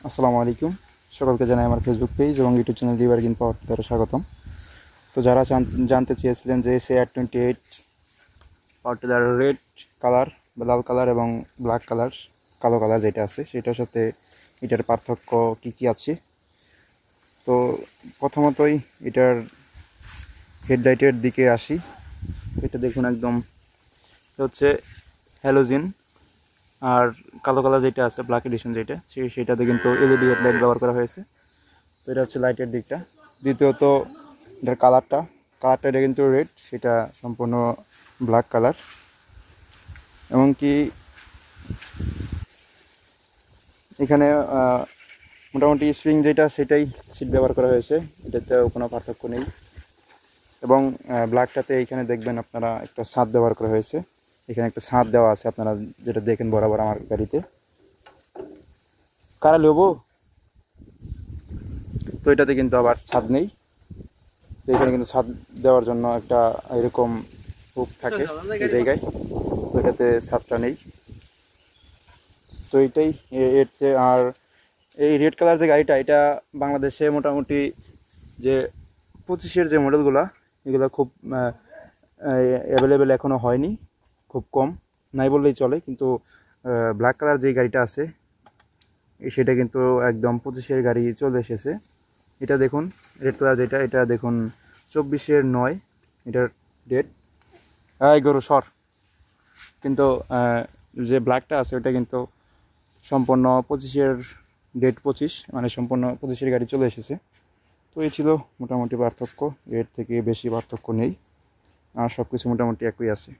আসসালামু আলাইকুম। সকলকে জানাই আমার ফেসবুক পেজ এবং ইউটিউব চ্যানেল রিভারগিন পাওয়ার দ্বারা স্বাগতম। তো যারা জানতে চেয়েছিলেন যে CR28 power tiller red colour বা লাল কালার এবং ব্ল্যাক কালার কালো কালার যেটা আছে সেটার সাথে এটার পার্থক্য কি আছে, তো প্রথমতই এটার হেডলাইটের দিকে আসি। এটা দেখুন একদম হচ্ছে হ্যালোজেন, আর কালো কালার যেটা আছে ব্ল্যাক এডিশন যেটা সেটাতে কিন্তু এলইডি হেডলাইট ব্যবহার করা হয়েছে। তো এটা হচ্ছে লাইটের দিকটা। দ্বিতীয়ত এটার কালারটা এটা কিন্তু রেড, সেটা সম্পূর্ণ ব্ল্যাক কালার। এমনকি এখানে মোটামুটি স্প্রিং যেটা সেটাই সিট ব্যবহার করা হয়েছে, এটাতেও কোনো পার্থক্য নেই। এবং ব্ল্যাকটাতে এইখানে দেখবেন আপনারা একটা ছাদ ব্যবহার করা হয়েছে, এখানে একটা ছাদ দেওয়া আছে আপনারা যেটা দেখেন বরাবর আমার গাড়িতে। কারা নেবো, তো এটাতে কিন্তু আবার ছাদ নেই। তো এখানে কিন্তু ছাদ দেওয়ার জন্য একটা এরকম হুক থাকে এই জায়গায়, তো এটাতে ছাদটা নেই। তো এইটাই এতে। আর এই রেড কালার যে গাড়িটা, এটা বাংলাদেশে মোটামুটি যে 25-এর যে মডেলগুলো এগুলো খুব অ্যাভেলেবেল এখনও হয়নি, খুব কম, নাই বললেই চলে। কিন্তু ব্ল্যাক কালার যে গাড়িটা আছে সেটা কিন্তু একদম 25-এর গাড়ি চলে এসেছে। এটা দেখুন রেড কালার যেটা, এটা দেখুন 24-এর 9 এটার ডেট। এই গরু সর। কিন্তু যে ব্ল্যাকটা আছে ওটা কিন্তু সম্পূর্ণ 25-এর ডেট, 25 মানে সম্পূর্ণ 25-এর গাড়ি চলে এসেছে। তো এই ছিল মোটামুটি পার্থক্য, এর থেকে বেশি পার্থক্য নেই, আর সব কিছু মোটামুটি একই আছে।